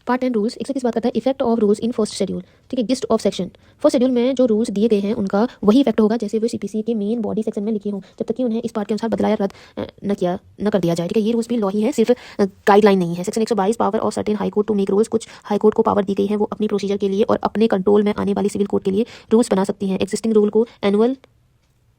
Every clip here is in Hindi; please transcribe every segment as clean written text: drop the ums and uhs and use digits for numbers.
पार्ट 10 रूल्स 121 बात करता है effect of rules in first schedule. ठीक है, gist of section. First schedule में जो रूल्स दिए गए हैं उनका वही इफेक्ट होगा जैसे वो सीपीसी के मेन बॉडी सेक्शन में लिखे हों, जब तक कि उन्हें इस पार्ट के अनुसार बदलाया रद्द न कर दिया जाए। ठीक है, ये रूल्स भी लॉ ही है, सिर्फ गाइडलाइन नहीं है। Section 122 power of certain high court to make rules. कुछ हाई कोर्ट को पावर दी गई है, वो अपनी प्रोसीजर के लिए और अपने कंट्रोल में आने वाली सिविल कोर्ट के लिए रूल्स बना सकती हैं। एग्जिस्टिंग रूल को एनुअल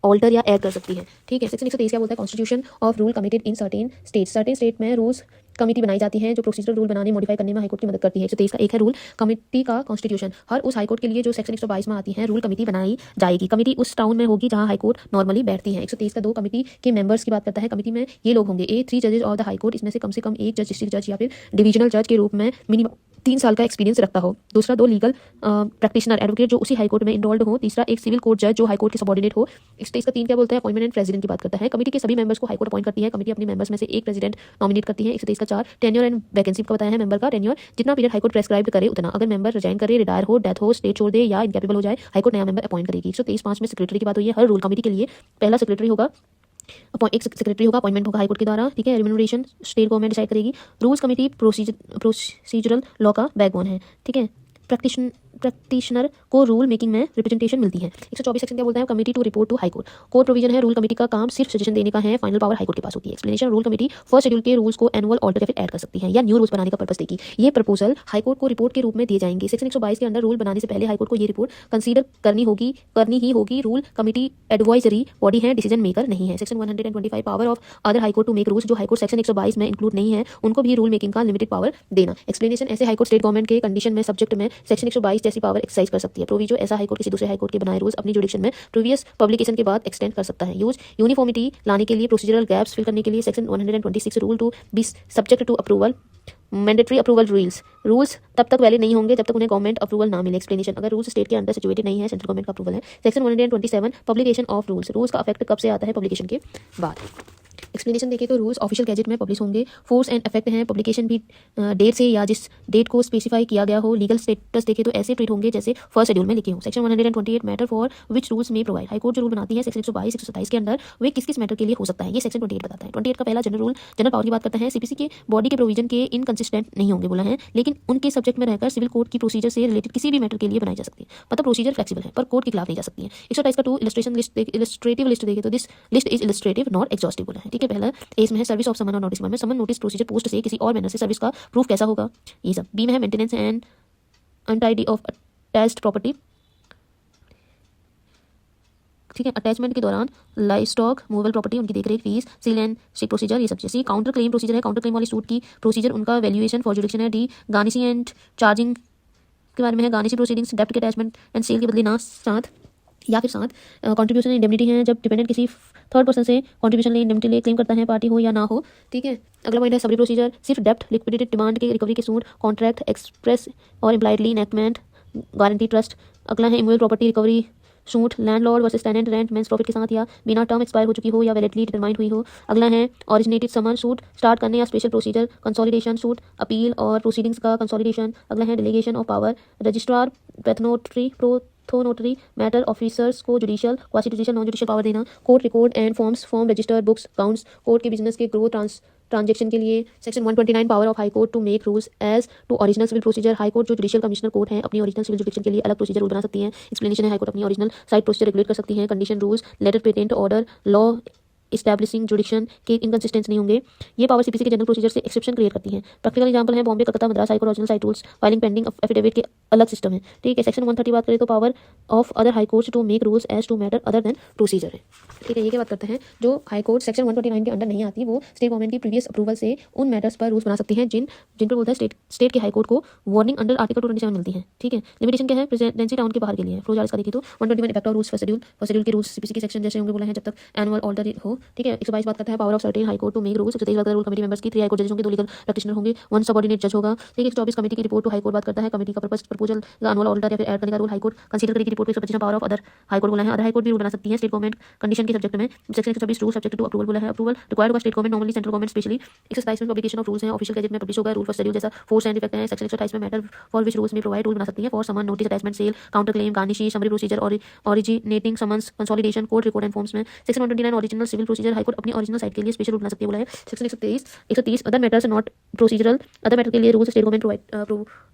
ऑल्टर या ऐड कर सकती है। ठीक है, सेक्शन 123 क्या बोलता है, constitution of rule committed in certain state. Certain state में रूल्स कमेटी बनाई जाती है जो प्रोसीजरल रूल बनाने मॉडिफाई करने में हाईकोर्ट की मदद करती है। 123 का एक है रूल कमेटी का कॉन्स्टिट्यूशन। हर उस हाईकोर्ट के लिए जो सेक्शन 122 में आती है रूल कमेटी बनाई जाएगी। कमेटी उस टाउन में होगी जहां हाईकोर्ट नॉर्मली बैठती है। 123 का 2 कमेटी के मेंबर्स की बात करता है। कमेटी में ये लोग होंगे 3 जजेस ऑफ द हाईकोर्ट, इसमें से कम एक जज डिस्ट्रिक्ट जज या फिर डिविजनल जज के रूप में मिनिमम 3 साल का एक्सपीरियंस रखता हो। दूसरा 2 लीगल प्रैक्टिशनर एडवोकेट जो उसी हाईकोर्ट में इन्वॉल्व हो। तीसरा एक सिविल कोर्ट जज जो हाईकोर्ट के सबऑर्डिनेट हो। इसका 3 क्या बोलता है, अपॉइंटमेंट एंड प्रेसिडेंट की बात करता है। कमेटी के सभी मेंबर्स को हाईकोर्ट अपॉइंट करती है। कमेटी अपने मेंबर्स में से एक प्रेसिडेंट नॉमिनेट करती है। 123 का 4 टेन्योर एंड वैकेंसी का बताया है। मेंबर का टेन्योर जितना पीरियड हाईकोर्ट प्रेस्क्राइब करे उतना। अगर मेंबर रिजाइन करे, रिटायर हो, डेथ हो, स्टेट छोड़ दे या इनकैपेबल हो जाए, हाईकोर्ट नया मेंबर अपॉइंट करेगी। 123 5 में सेक्रेटरी की बात हुई है। हर रूल कमेटी के लिए पहला सेक्रेटरी होगा, एक सेक्रेटरी होगा, अपॉइंटमेंट होगा हाईकोर्ट के द्वारा। ठीक है, रिम्यूनरेशन स्टेट गवर्नमेंट डिसाइड करेगी। रूल्स कमेटी प्रोसीजरल लॉ का बैकबोन है। ठीक है, प्रैक्टिशनर को रूल मेकिंग में रिप्रेजेंटेशन मिलती है। 124 सेक्शन क्या बोलता है, committee to report to high court. Court provision है, रूल कमेटी का काम सिर्फ सजेशन देने का है, फाइनल पावर हाईकोर्ट के पास होती है। Explanation, rule committee first schedule के रूल्स को एनुअल ऑल्टर या फिर ऐड कर सकती है या न्यू रूल्स बनाने का पर्पस देगी। ये प्रपोजल हाईकोर्ट को रिपोर्ट के रूप में दिए जाएंगे। सेक्शन 122 के अंडर रूल बनाने से पहले हाईकोर्ट को ये रिपोर्ट कंसीडर करनी ही होगी। रूल कमेटी एडवाइजरी बॉडी है, डिसीजन मेकर नहीं है। Section 125 power of other high court to make rules. जो हाईकोर्ट सेक्शन 122 में इंक्लूड नहीं है उनको भी रूल मेकिंग का लिमिटेड पावर देना। एक्सप्लेनेशन, ऐसे हाईकोर्ट स्टेट गवर्नमेंट के कंडीशन में सब्जेक्ट में सेक्शन 122 जैसी पावर एक्सरसाइज कर सकती है। प्रोविजो, ऐसा हाईकोर्ट किसी दूसरे हाईकोर्ट के बनाए रूल्स अपनी जुडिक्शन में प्रीवियस पब्लिकेशन के बाद एक्सटेंड कर सकता है। यूज, यूनिफॉर्मिटी लाने के लिए, प्रोसीजरल गैप्स फिल करने के लिए। Section 126 rule to be subject to approval. Mandatory approval rules तब तक वैलिड नहीं होंगे जब तक उन्हें गवर्नमेंट अप्रूवल ना मिले। एक्सप्लेनेशन, अगर रूल्स स्टेट के अंदर सिचुएटेड नहीं है, सेंट्रल गवर्नमेंट का अप्रूवल है। सेक्शन 127 पब्लिकेशन ऑफ रूल्स का इफेक्ट कब से आता है, पब्लिकेशन के बाद। एक्सप्लेनेशन देखें तो रूल्स ऑफिशियल गैजेट में पब्लिश होंगे। फोर्स एंड इफेक्ट हैं, पब्लिकेशन भी डेट से या जिस डेट को स्पेसिफाई किया गया हो। लीगल स्टेटस देखें तो ऐसे ट्रीट होंगे जैसे फर्स्ट शेड्यूल में लिखे हों। Section 128 matter for which rules में प्रोवाइड। हाईकोर्ट जो रूल बनाती है सेक्शन 122 127 के अंदर वे किस किस मैटर के लिए हो सकता है, ये सेक्शन 28 बताता है। 28 का पहला जनरल रूल, जनरल पावर की बात करता है। सीपीसी के बॉडी के प्रोविजन के इनकंसिस्टेंट नहीं होंगे बोला है, लेकिन उनके सब्जेक्ट में रहकर सिविल कोर्ट की प्रोसीजर से रिलेटेड किसी भी मैटर के लिए बनाई जा सकती है। मतलब प्रोसीजर फ्लेक्सिबल है पर कोर्ट के खिलाफ नहीं जा सकती है। 128 का 2 इलस्ट्रेटिव लिस्ट देखें तो this list is illustrative not exhaustive बोला है। ठीक है, पहला एस में है सर्विस ऑफ समन और नोटिस में समन नोटिस प्रोसीजर पोस्ट से किसी और मैनर से सर्विस का प्रूफ कैसा होगा, ये सब। बी में है maintenance and untidy of attached property. ठीक है, अटैचमेंट के दौरान लाइव स्टॉक मूवेबल प्रॉपर्टी, उनकी देखरेख, fees, seal and C procedure, ये सब चीजें। काउंटर क्लेम प्रोसीजर है, काउंटर क्लेम वाली सूट की प्रोसीजर, उनका वैल्यूएशन फॉर जुडिक्शन है। डी गार्निशिंग एंड चार्जिंग के बारे में है, गार्निशिंग प्रोसीडिंग्स डेप्ट के अटैचमेंट एंड सेल के बदले ना साथ या फिर साथ। कंट्रीब्यूशन इंडेमनिटी है, जब डिपेंडेंट किसी थर्ड पर्सन से कंट्रीब्यूशन ले इंडेमनिटी ले क्लेम करता है, पार्टी हो या ना हो। ठीक है, अगला पॉइंट है सबरी प्रोसीजर, सिर्फ डेप्ट लिक्विडिटी डिमांड के रिकवरी के सूट, कॉन्ट्रैक्ट एक्सप्रेस और इम्प्लाइडली इनैक्टमेंट, गारंटी ट्रस्ट। अगला है immovable property recovery suit, landlord versus tenant, rent mesne profit के साथ या बिना टर्म एक्सपायर हो चुकी हो या वैलिडली डिटरमाइंड हुई हो। अगला है ओरिजिनेटेड समन सूट, स्टार्ट करने या special procedure, consolidation suit, appeal और प्रोसीडिंग्स का कंसोलिडेशन। अगला है delegation of power, registrar, prothonotary, notary, matter officers को judicial, quasi judicial, non judicial power देना। Court record and form register, books, accounts, court के बिजनेस के ग्रोथ ट्रांजेक्शन के लिए। Section 129 power of high court to make rules as to original civil procedure. High court जो जुडिशियल कमिश्नर कोर्ट है अपनी ओरिजिनल सिविल जुडिक्शन के लिए अलग प्रोसीजर रूल बना सकती है। एक्सप्लेनेशन है, हाई कोर्ट अपनी ओरिजिनल साइड प्रोसीजर रेगुलेट कर सकती है। Condition, rules, letter patent order, law establishing jurisdiction के इनकंसिस्टेंस नहीं होंगे। ये पावर सीपीसी के जनरल प्रोसीजर से एक्सेप्शन क्रिएट करती है। प्रैक्टिकल एग्जांपल है Bombay, Calcutta, Madras high court original side rules, filing pending affidavit के अलग सिस्टम है। ठीक है, सेक्शन 130 बात करें तो power of other high courts to make rules as to matter other than procedure है। ठीक है, ये क्या बात करते हैं, जो हाई कोर्ट सेक्शन 129 के अंडर नहीं आती वो स्टेट गवर्नमेंट की प्रीवियस अप्रूवल से उन मैटर्स पर रूल्स बना सकती हैं जिन पर बोलता है स्टेट के हाई कोर्ट को वार्निंग अंडर आर्टिकल 227 मिलती है। ठीक है, लिमिटेशन क्या है, प्रेसिडेंसी टाउन के बाहर के लिए। फ्लो चार्ज का देखिए तो 121 effect of rules first schedule के रूल्स सीपीसी के सेक्शन जैसे होंगे बोला है जब तक एनुअल ऑर्डर हो। ठीक है, 122 बात करता है power of certain high court to make rules. 123 बात करता है रूल कमेटी मेंबर्स की, 3 हाई कोर्ट जजेस होंगे, 2 लीगल प्रैक्टिशनर होंगे, 1 सबऑर्डिनेट जज होगा। ठीक है, 124 कमेटी की रिपोर्ट टू हाई कोर्ट बात करता है, कमेटी का पर्पस प्रपोजल एनुअल ऑर्डर या फिर ऐड करने का रूल हाई कोर्ट कंसीडर करेगी रिपोर्ट को। 125 power of other high court बोला है, अदर हाई कोर्ट भी रूल बना सकती है स्टेट गवर्नमेंट कंडीशन के सब्जेक्ट में। Section 126 rule subject to approval बोला है, अप्रूवल रिक्वायर्ड होगा state government, normally central government specially. 127 में पब्लिकेशन ऑफ रूल्स है, ऑफिशियल गैजेट में पब्लिश होगा। रूल फर्स्ट शेड्यूल जैसा फोर्स एंड इफेक्ट है। सेक्शन 128 में मैटर फॉर विच रूल्स में प्रोवाइड रूल बना सकती है for summon, notice, attachment, sale, counter claim, garnishing, summary procedure और originating summons, consolidation, court record and forms में। Section 129 original civil procedure high court अपनी ओरिजिनल साइट के लिए स्पेशल रूल बना सकती है बोला है। Section 130 other matters not procedural, other matter के लिए रूल्स स्टेट गवर्नमेंट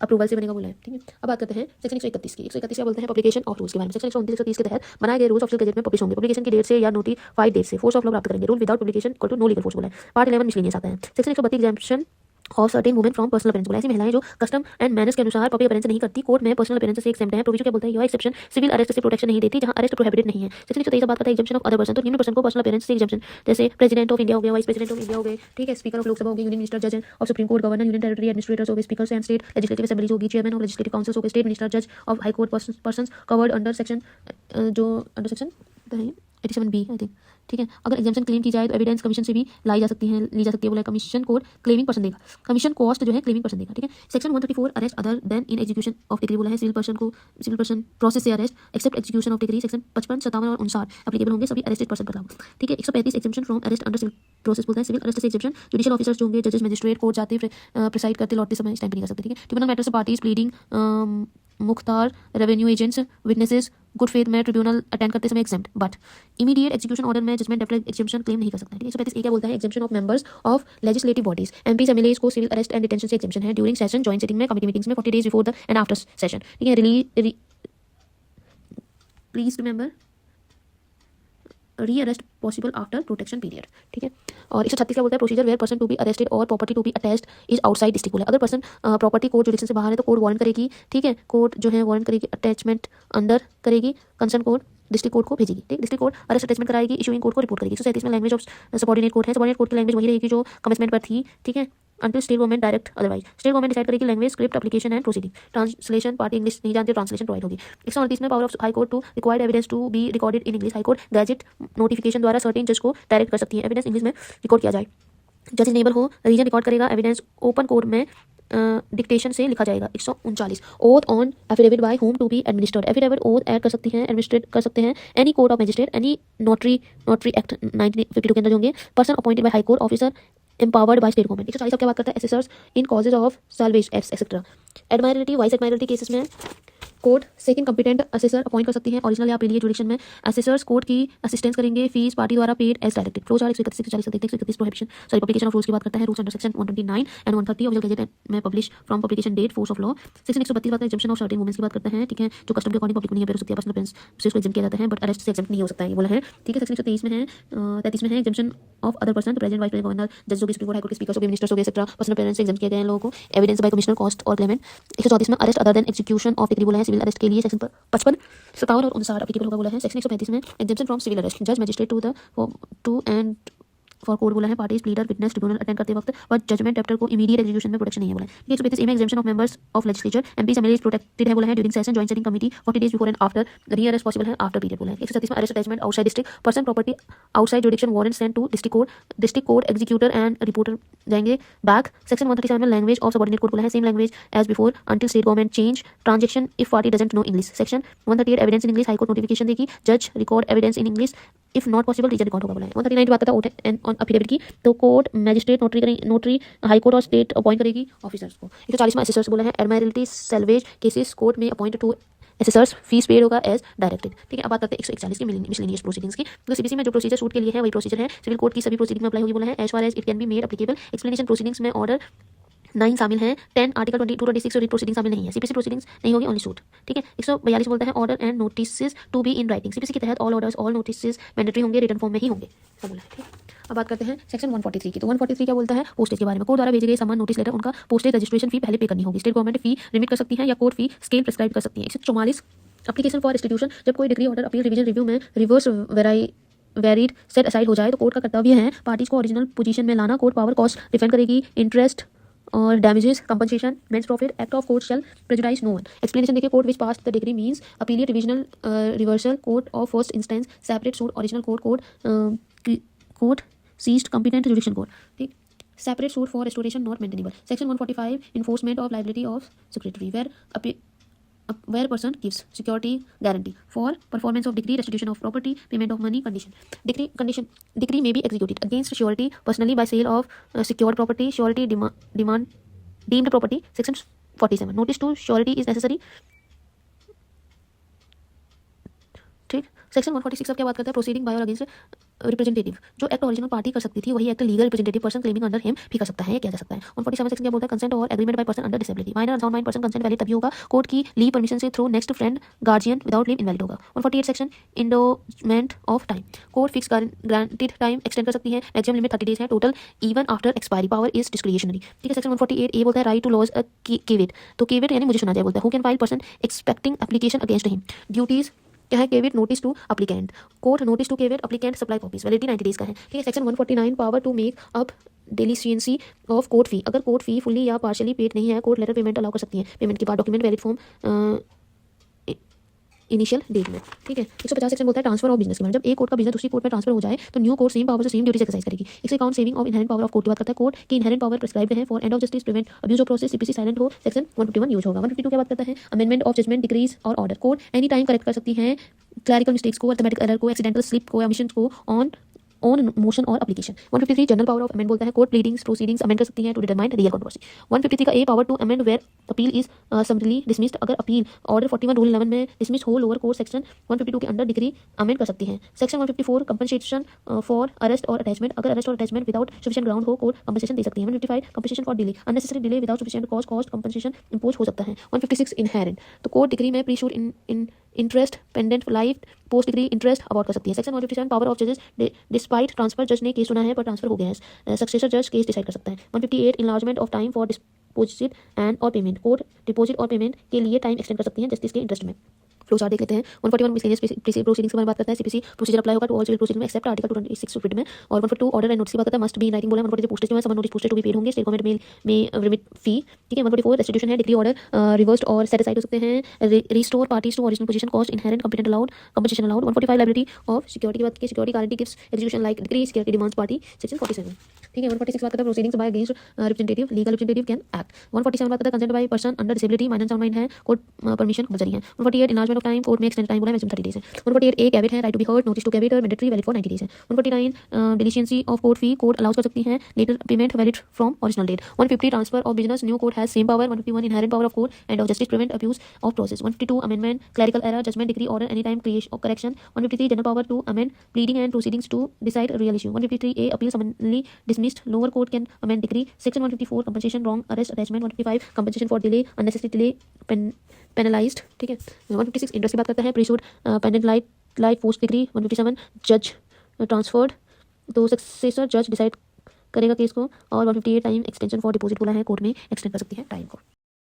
अप्रूवल से बनेगा बोला है। ठीक है, अब बात करते हैं सेक्शन 131 की। 131 क्या बोलते हैं, पब्लिकेशन ऑफ रूल्स के बारे में। सेक्शन 129 के तहत बनाए गए रूल्स ऑफिशियल गजेट में पब्लिश होंगे। पब्लिकेशन की डेट से या नोटिफाइड डेट से फोर्स ऑफ लॉ प्राप्त करेंगे। Rule without publication equal to no legal force बोला है। पार्ट 11 मिसलेनियस आता है। Section 132 exemption of certain women from personal appearance बोला है। ऐसी महिलाएं जो कस्टम एंड मैनर्स के अनुसार पब्लिक अपीयरेंस नहीं करती, कोर्ट में पर्सनल अपीयरेंस से एग्जेम्प्ट है। प्रोविजन क्या बोलता है, यह एक्सेप्शन सिविल अरेस्ट से प्रोटेक्शन नहीं देती जहां अरेस्ट प्रोहिबिटेड नहीं है। सेक्शन 123 बात करता है एग्जेम्पशन ऑफ अदर पर्सन, तो निम्न पर्सन को पर्सनल अपीयरेंस से एग्जेम्पशन जैसे प्रेसिडेंट ऑफ इंडिया हो गया, वाइस प्रेसिडेंट ऑफ इंडिया हो गए, ठीक है, स्पीकर ऑफ लोकसभा हो गए, यूनियन मिनिस्टर, जज of supreme court, governor, union territory administrators हो गए, speakers and state legislative assemblies होगी, चेयरमैन ऑफ लेजिस्लेटिव काउंसिल्स हो गए, स्टेट मिनिस्टर, जज of high court, persons covered under section 87B I think. ठीक है, अगर एग्जाम्पशन क्लेम की जाए तो एविडेंस कमीशन से भी ली जा सकती है बोला। कमीशन कोड क्लेमिंग पर्सन देगा, कमीशन कॉस्ट जो है क्लेमिंग पर्सन देगा। ठीक है, section 134 arrest other than in execution of decree बोला है। सिविल पर्सन प्रोसेस से arrest except execution of decree. Section 55, 57 और 59 एप्लीकेबल होंगे सभी अरेस्टेड पर्सन पर लागू। ठीक है, 135 exemption from arrest under civil process बोलता है। सिविल अरेस्ट से एग्जेम्पशन जुडिशियल ऑफिसर्स जो होंगे, जजेस, मजिस्ट्रेट, कोर्ट जाते प्रिसाइड करते लौटते समय स्टैंप नहीं कर सकते। ठीक है, tribunal matters parties pleading Mukhtar, revenue agents, witnesses, good faith में ट्रिब्यूनल अटेंड करते समय exempt, but immediate execution order में जजमेंट डेप्टर एग्जेम्पशन क्लेम नहीं कर सकता है। 135 क्या बोलता है, exemption of members of legislative bodies, MPs, MLAs को सिविल अरेस्ट एंड डिटेंशन से एग्जेम्पशन है ड्यूरिंग सेशन, जॉइंट सिटिंग में, कमिटी मीटिंग्स में, 40 days before the end after session. ठीक है, please remember rearrest possible after protection period. ठीक है, और 136 क्या बोलता है, procedure where person to be arrested और property to be attached is outside district बोला है। अगर पर्सन प्रॉपर्टी कोर्ट जुडिक्शन से बाहर है तो कोर्ट वारंट करेगी। ठीक है, कोर्ट जो है वारंट करेगी, अटैचमेंट अंदर करेगी, कंसर्न कोर्ट डिस्ट्रिक्ट कोर्ट को भेजेगी। ठीक, डिस्ट्रिक्ट कोर्ट अरेस्ट अटैचमेंट कराएगी, इशूइंग कोर्ट को रिपोर्ट करेगी। 137 में लैंग्वेज ऑफ सबऑर्डिनेट कोर्ट है। सबऑर्डिनेट कोर्ट की लैंग्वेज वही रहेगी जो कमिटमेंट पर थी। ठीक है, until state government direct otherwise. State government decide करेगी language, script, application and proceeding. Translation party English नहीं जानते, ट्रांसलेशन प्रोवाइड होगी। 138 में power of high court to required evidence to be recorded in English. High court gadget notification द्वारा सर्टेन जज को डायरेक्ट कर सकती है एविडेंस इंग्लिश में रिकॉर्ड किया जाए। जज इनेबल हो, रीजन रिकॉर्ड करेगा एविडेंस, ओपन कोर्ट में डिक्टेशन से लिखा जाएगा। 139 oath on affidavit by whom to be administered. Affidavit oath add कर सकती हैं, एडमिनिस्ट्रेट कर सकते हैं any court of magistrate, any notary act 1952 के अंदर होंगे, person appointed by high court officer empowered by state government। 140 क्या बात करता है, assessors in causes of salvage etcetera. Admiralty, vice admiralty cases में court second competent assessor appoint कर सकती है ओरिजिनल या अपीलिएट जुडिक्शन में। असेसर्स कोर्ट की असिस्टेंस करेंगे, फीस पार्टी द्वारा paid as directed. Flow chart 131 prohibition publication of rules की बात करता है। Rules under section 129 and 130 official gazette में publish from publication date, force of law. Section 132 बात है एग्जेम्पशन ऑफ सर्टेन वुमेन्स की बात करता है। ठीक है, जो कस्टम के अकॉर्डिंग पब्लिक नहीं हो सकती है, पर्सनल अपीयरेंस से उसको एग्जेम्प्ट किया जाता है, बट अरेस्ट से एग्जेम्प्ट नहीं हो सकता है, ये बोला है। ठीक है, सेक्शन 123 में है 33 में है exemption of other person, president, vice president, governor, जज हो गए, सुप्रीम कोर्ट, हाई कोर्ट के स्पीकर हो गए, मिनिस्टर्स हो गए, एक्सेट्रा, पर्सनल अपीयरेंस से एग्जेम्प्ट किए गए हैं लोगों को। एविडेंस बाय कमिश्नर, कॉस्ट और क्लेमेंट। 134 में arrest other then execution of decree बोला है। सिविल अरेस्ट के लिए सेक्शन 55, 57 और 59 एप्लीकेबल होगा बोला है। सेक्शन 135 में एग्जेम्पशन फ्रॉम सिविल अरेस्ट, जज, magistrate to and for court बोला है, parties, pleader, witness, tribunal attend करते वक्त, बट जजमेंट डेप्टर को इमीडिएट एग्जीक्यूशन में प्रोटेक्शन नहीं है बोला है। 135 में exemption of members of legislature, MPs, MLAs protected है बोला है during session, joint sitting committee, 40 days before and after, rearrest possible है आफ्टर पीरियड बोला है। 137 में arrest attachment outside district, person property outside jurisdiction, warrant send to district court executor and reporter जाएंगे बैक। सेक्शन 137 में लैंग्वेज ऑफ सबऑर्डिनेट कोर्ट बोला है, same language as before until state government change transaction if party doesn't know English. Section 138 evidence in English, high court notification देगी, जज record evidence in English, if not possible reason record होगा बोला है। 139 बात करता है ऑन एफिडेविट की, तो court magistrate notary high court और स्टेट अपॉइंट करेगी ऑफिसर्स को। 140 में असेसर्स बोला है, एडमायरलिटी सैल्वेज केसेस कोर्ट में upon two assessors, fees paid होगा एज डायरेक्टेड। ठीक है, अब बात करते हैं 141 की मिसलेनियस प्रोसीडिंग्स की। तो सीबीसी में जो प्रोसीजर सूट के लिए है वही प्रोसीजर है, सिविल कोर्ट की सभी प्रोसीडिंग में अप्लाई होगी बोला है। As far as it can be made applicable. Explanation proceedings में ऑर्डर 9 शामिल है, 10 आर्टिकल 22-26 और प्रोसीडिंग शामिल नहीं है। सीपीसी प्रोसीडिंग्स नहीं होगी, ओनली सूट। ठीक है, 142 बोलता है order and notices to be in writing. CPC के तहत all orders, all notices mandatory होंगे, रिटन फॉर्म में ही होंगे, सब बोला है। ठीक है, अब बात करते हैं सेक्शन 143 की। तो 143 क्या बोलता है, पोस्टेज के बारे में। कोर्ट द्वारा भेजे गए सामान, नोटिस लेटर, उनका पोस्टेज रजिस्ट्रेशन फी पहले पे करनी होगी। स्टेट गवर्नमेंट फी लिमिट कर सकती है या कोर्ट फी स्केल प्रिस्क्राइब कर सकती है। 144 एप्लीकेशन फॉर रिस्टीट्यूशन, जब कोई degree order appeal revision review में रिवर्स वेरीड सेट असाइड हो जाए तो कोर्ट का कर्तव्य है पार्टीज को ओरिजिनल पोजीशन में लाना। कोर्ट पावर कॉस्ट डिफेंड करेगी, इंटरेस्ट और damages, compensation, men's profit, act of court shall prejudice no one. Explanation देखिए, court which passed the degree means appellate, revisional, reversal, court of first instance, separate suit, original court, seized, competent jurisdiction court. ठीक, separate suit for restoration not maintainable. Section 145 enforcement of liability of secretary where person gives security guarantee for performance of decree, restitution of property, payment of money, condition. Decree may be executed against surety personally by sale of secured property, surety deemed property. Section 47 notice to surety is necessary. ठीक, सेक्शन 146 अब क्या बात करता है, प्रोसीडिंग बाय और अगेंस्ट रिप्रेजेंटेटिव, जो एक्ट ओरिजिनल पार्टी कर सकती थी वही act legal representative person claiming under him भी कर सकता है, किया जा सकता है। 147 सेक्शन क्या बोलता है, कंसेंट और agreement bye person under disability. Minor unsound mind person consent valid तभी होगा कोर्ट की लीव परमिशन से through next friend guardian without leave invalid होगा। 148 section endowment of time, court fix granted time extend कर सकती है, मैक्सिमम लिमिट 30 डेज है total even after expiry, power is discretionary. ठीक है। सेक्शन 148 ए बोलता है राइट टू लॉज अ केविट, तो केविट यानी मुझे सुना जाए बोलता है, who can file person expecting application against him. Duties क्या है, caveat notice to applicant, court notice to caveat applicant supply copies, validity 90 days का है। ठीक है। Section 149 power to make up deficiency of court fee, अगर कोर्ट फी फुल्ली या पार्शियली पेड नहीं है कोर्ट लेटर पेमेंट अलाउ कर सकती है, पेमेंट के बाद document valid form initial date में। ठीक है। 150 सेक्शन बोलता है ट्रांसफर ऑफ बिजनेस के बारे में, जब एक कोर्ट का बिजनेस दूसरी कोर्ट में ट्रांसफर हो जाए तो न्यू कोर्ट सेम पावर से सेम ड्यूटीज एक्सरसाइज करेगी। इससे count saving of inherent power of court की बात करता है, कोर्ट की इनहेरेंट पावर प्रिस्क्राइब्ड है for and of justice prevent abuse of process, CPC silent हो, सेक्शन 151 यूज होगा। 152 क्या बात करता है, अमेंडमेंट ऑफ जजमेंट डिक्रीज और order, court any time correct कर सकती है क्लैरिकल मिस्टेक्स को, अर्थमेटिक एरर को, एक्सीडेंटल स्लिप को, ओमिशन को ऑन मोशन और application. 153 general power of amend बोलता है, कोर्ट प्लीडिंग्स प्रोसीडिंग्स अमेंड कर सकती है टू डिटरमाइन रियल कंट्रोवर्सी। 153 का A power to amend where appeal is summarily dismissed, अगर अपील ऑर्डर 41 रूल 11 में डिसमिस हो लोअर कोर्ट सेक्शन 152 के अंडर डिग्री अमेंड कर सकती है। सेक्शन 154 कंपनसेशन फॉर अरेस्ट और अटैचमेंट, अगर अरेस्ट और अटैचमेंट विदाउट सफिशिएंट ग्राउंड हो कोर्ट कंपनसेशन दे सकती है। 155 compensation for delay, unnecessary delay without sufficient cost compensation impose हो सकता है। 156 इनहेरेंट, तो कोर्ट डिग्री में प्रीशूड इन interest pendant life post degree interest award कर सकती है। सेक्शन 157 पावर ऑफ जजेस डिस्पाइट ट्रांसफर, जज ने केस सुना है पर ट्रांसफर हो गया है, सक्सेसर जज केस डिसाइड कर सकता है। 158 enlargement of time for deposit and और पेमेंट, कोर्ट डिपोजिट और पेमेंट के लिए टाइम एक्सटेंड कर सकती है जस्टिस के इंटरेस्ट में। फ्लो चार्ट देख लेते हैं। 141 मिसलेनियस प्रोसीडिंग्स के बारे में बात करता है, सीपीसी प्रोसीजर अप्लाई होगा टू ऑल सिविल प्रोसीडिंग में एक्सेप्ट आर्टिकल 226 फिट में। और 142 ऑर्डर एंड नोटिस की बात करता है, मस्ट बी इन राइटिंग बोला है। 143 पोस्टेज जो है summon notice postage to be paid होंगे, स्टेट गवर्नमेंट में रिमिट फी। ठीक है। 144 रेस्टिट्यूशन है, डिग्री ऑर्डर रिवर्स्ड और सेट असाइड हो सकते हैं, restore parties to original position, cost inherent competent allowed, compensation allowed. 145 liability of security की बात की, security guarantee gives execution like decree security demands party, section 47। ठीक है। 146 बात करता है proceedings by against representative, legal representative can act. 147 बात करता है consent by person under disability, minor sound mind है, कोर्ट परमिशन कंपलसरी है। 148 इनलार्जमेंट ऑफ टाइम, कोर्ट में एक्सटेंड टाइम बोला है, मैक्सिमम 30 डेज है। 148 ए कैविट है, right to be heard, notice to caveator mandatory valid for 90 days है। 149 deficiency of court fee, court allows कर सकती है later payment valid from original date. 150 transfer of business, new court has same power. 151 inherent power of court end of justice prevent abuse of process. 152 amendment clerical error judgment decree order any time creation correction. 153 general power to amend pleading and proceedings to decide real issue. 153 A appeal summarily dismissed, lower court can amend decree. Section 154 compensation wrong arrest attachment. 155 compensation for delay unnecessary delay penalized. ठीक है। 156 इंटरेस्ट की बात करता है, प्रीशूड पेंडेंट लाइफ पोस्ट डिग्री। 157 जज ट्रांसफर्ड, तो सक्सेसर जज डिसाइड करेगा केस को। और 158 टाइम एक्सटेंशन फॉर डिपॉजिट बोला है, कोर्ट में एक्सटेंड कर सकती है टाइम को।